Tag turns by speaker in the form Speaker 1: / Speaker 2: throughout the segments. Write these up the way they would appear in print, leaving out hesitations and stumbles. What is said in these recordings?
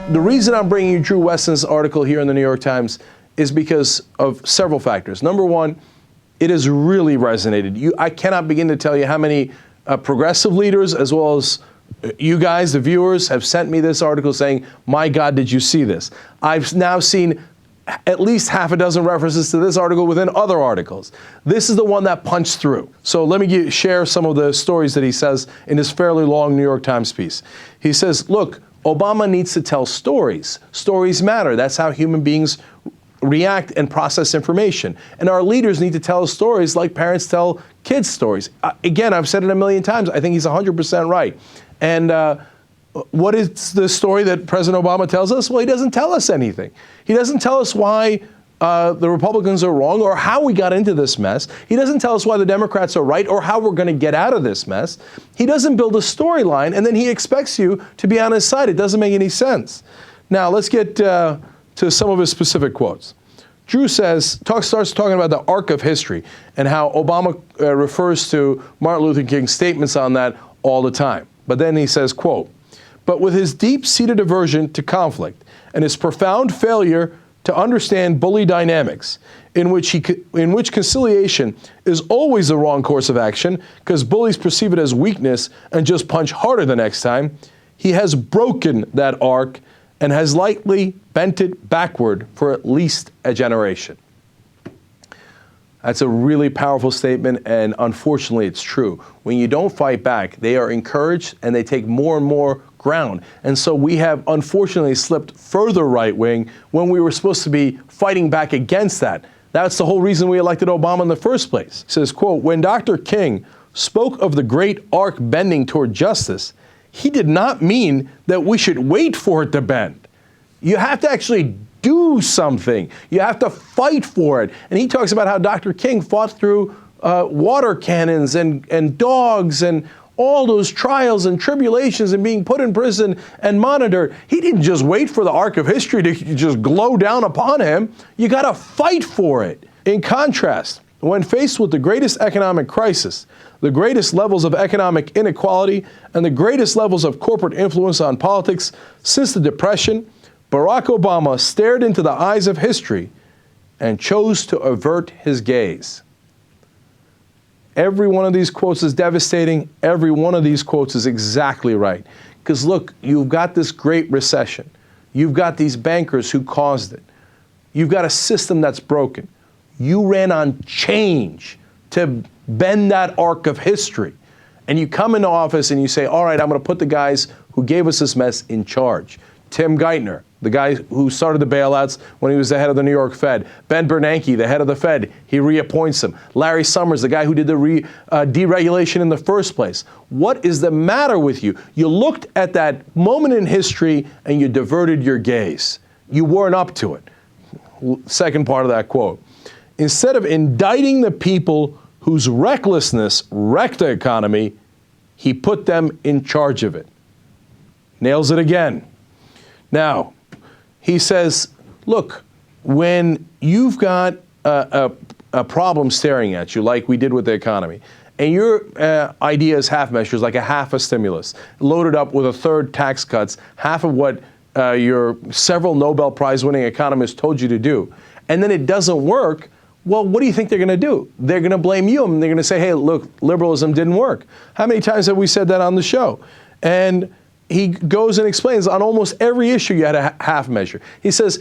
Speaker 1: The reason I'm bringing you Drew Westen's article here in the New York Times is because of several factors. Number one, it has really resonated. I cannot begin to tell you how many progressive leaders, as well as you guys, the viewers, have sent me this article saying, my God, did you see this? I've now seen at least half a dozen references to this article within other articles. This is the one that punched through. So let me share some of the stories that he says in his fairly long New York Times piece. He says, look, Obama needs to tell stories. Stories matter. That's how human beings react and process information. And our leaders need to tell stories like parents tell kids stories. Again, I've said it a million times. I think he's 100% right. And what is the story that President Obama tells us? Well, he doesn't tell us anything. He doesn't tell us why the Republicans are wrong or how we got into this mess. He doesn't tell us why the Democrats are right or how we're going to get out of this mess. He doesn't build a storyline, and then he expects you to be on his side. It doesn't make any sense. Now, let's get to some of his specific quotes. Drew starts talking about the arc of history and how Obama refers to Martin Luther King's statements on that all the time. But then he says, quote, but with his deep-seated aversion to conflict and his profound failure to understand bully dynamics, in which conciliation is always the wrong course of action because bullies perceive it as weakness and just punch harder the next time, he has broken that arc and has likely bent it backward for at least a generation. That's a really powerful statement, and unfortunately it's true. When you don't fight back, they are encouraged and they take more and more ground. And so we have unfortunately slipped further right-wing when we were supposed to be fighting back against that. That's the whole reason we elected Obama in the first place. He says, quote, when Dr. King spoke of the great arc bending toward justice, he did not mean that we should wait for it to bend. You have to actually do something. You have to fight for it. And he talks about how Dr. King fought through water cannons and dogs and all those trials and tribulations and being put in prison and monitored. He didn't just wait for the arc of history to just glow down upon him. You got to fight for it. In contrast, when faced with the greatest economic crisis, the greatest levels of economic inequality, and the greatest levels of corporate influence on politics since the Depression, Barack Obama stared into the eyes of history and chose to avert his gaze. Every one of these quotes is devastating. Every one of these quotes is exactly right. Because look, you've got this great recession. You've got these bankers who caused it. You've got a system that's broken. You ran on change to bend that arc of history. And you come into office and you say, all right, I'm going to put the guys who gave us this mess in charge. Tim Geithner, the guy who started the bailouts when he was the head of the New York Fed. Ben Bernanke, the head of the Fed, he reappoints him. Larry Summers, the guy who did the deregulation in the first place. What is the matter with you? You looked at that moment in history and you diverted your gaze. You weren't up to it. Second part of that quote. Instead of indicting the people whose recklessness wrecked the economy, he put them in charge of it. Nails it again. Now, he says, look, when you've got a problem staring at you, like we did with the economy, and your idea is half measures, like half a stimulus, loaded up with a third tax cuts, half of what your several Nobel Prize-winning economists told you to do, and then it doesn't work, well, what do you think they're going to do? They're going to blame you, and they're going to say, hey, look, liberalism didn't work. How many times have we said that on the show? And he goes and explains on almost every issue you had a half measure. He says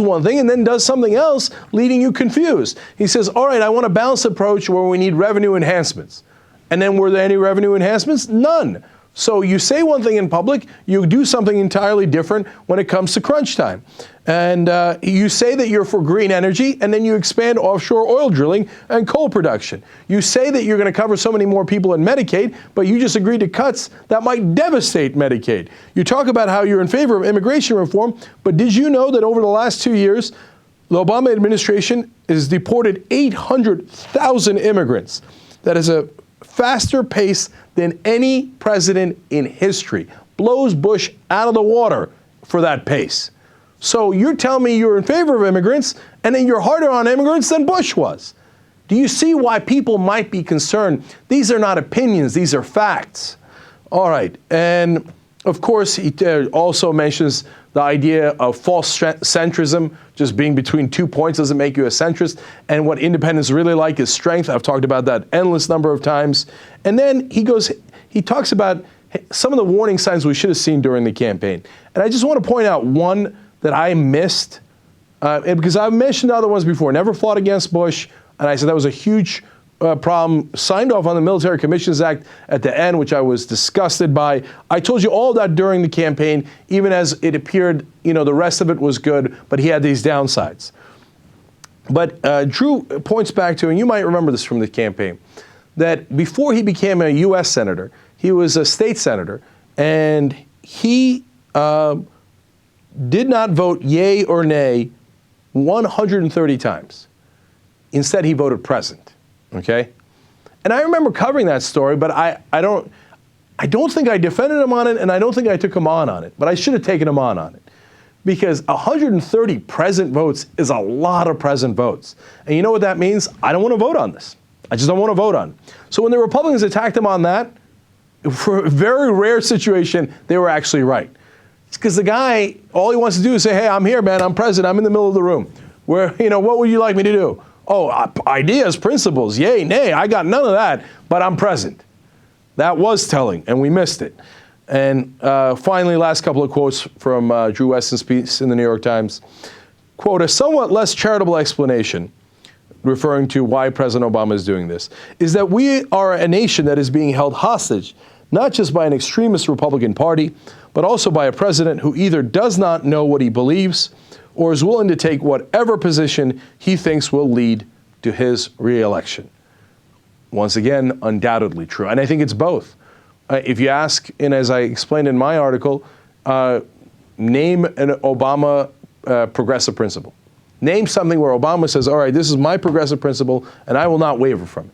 Speaker 1: one thing and then does something else, leaving you confused. He says, all right, I want a balanced approach where we need revenue enhancements. And then were there any revenue enhancements? None. So you say one thing in public, you do something entirely different when it comes to crunch time. And you say that you're for green energy, and then you expand offshore oil drilling and coal production. You say that you're going to cover so many more people in Medicaid, but you just agreed to cuts that might devastate Medicaid. You talk about how you're in favor of immigration reform, but did you know that over the last 2 years, the Obama administration has deported 800,000 immigrants? That is a faster pace than any president in history. Blows Bush out of the water for that pace. So you're telling me you're in favor of immigrants, and then you're harder on immigrants than Bush was. Do you see why people might be concerned? These are not opinions, these are facts. All right, and Of course, he also mentions the idea of false centrism, just being between 2 points doesn't make you a centrist. And what independents really like is strength. I've talked about that endless number of times. And then he talks about some of the warning signs we should have seen during the campaign. And I just want to point out one that I missed, because I've mentioned other ones before. Never fought against Bush, and I said that was a huge problem. Signed off on the Military Commissions Act at the end, which I was disgusted by. I told you all that during the campaign, even as it appeared, the rest of it was good, but he had these downsides. But Drew points back to, and you might remember this from the campaign, that before he became a U.S. senator, he was a state senator, and he did not vote yay or nay 130 times. Instead, he voted present, okay? And I remember covering that story, but I don't think I defended him on it, and I don't think I took him on it, but I should have taken him on it. Because 130 present votes is a lot of present votes. And you know what that means? I don't want to vote on this. I just don't want to vote on it. So when the Republicans attacked him on that, for a very rare situation, they were actually right. It's because the guy, all he wants to do is say, hey, I'm here, man, I'm president, I'm in the middle of the room. Where, what would you like me to do? Oh, ideas, principles, yay, nay, I got none of that, but I'm present. That was telling, and we missed it. And finally, last couple of quotes from Drew Westen's piece in the New York Times. Quote, a somewhat less charitable explanation, referring to why President Obama is doing this, is that we are a nation that is being held hostage, not just by an extremist Republican Party, but also by a president who either does not know what he believes or is willing to take whatever position he thinks will lead to his re-election. Once again, undoubtedly true. And I think it's both. If you ask, and as I explained in my article, name an Obama progressive principle. Name something where Obama says, all right, this is my progressive principle, and I will not waver from it.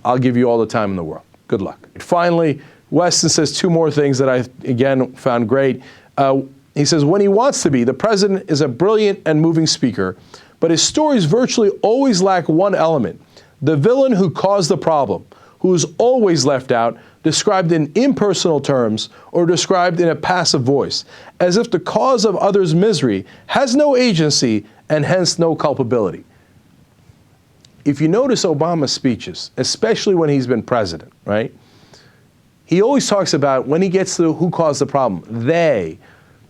Speaker 1: I'll give you all the time in the world. Good luck. Finally, Westen says two more things that I, again, found great. He says, when he wants to be, the president is a brilliant and moving speaker, but his stories virtually always lack one element, the villain who caused the problem, who is always left out, described in impersonal terms or described in a passive voice, as if the cause of others' misery has no agency and hence no culpability. If you notice Obama's speeches, especially when he's been president, right? He always talks about, when he gets to who caused the problem, they,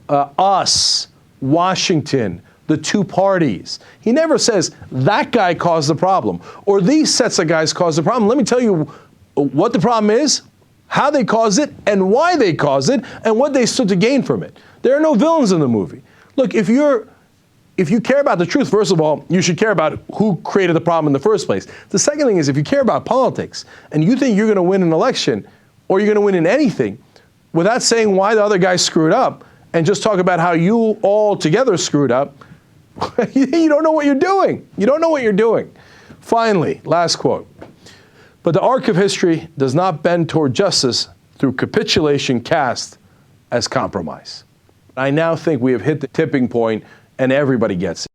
Speaker 1: us, Washington, the two parties. He never says, that guy caused the problem, or these sets of guys caused the problem. Let me tell you what the problem is, how they caused it, and why they caused it, and what they stood to gain from it. There are no villains in the movie. Look, if you care about the truth, first of all, you should care about who created the problem in the first place. The second thing is, if you care about politics, and you think you're going to win an election, or you're going to win in anything, without saying why the other guy screwed up, and just talk about how you all together screwed up, you don't know what you're doing. You don't know what you're doing. Finally, last quote. But the arc of history does not bend toward justice through capitulation cast as compromise. I now think we have hit the tipping point, and everybody gets it.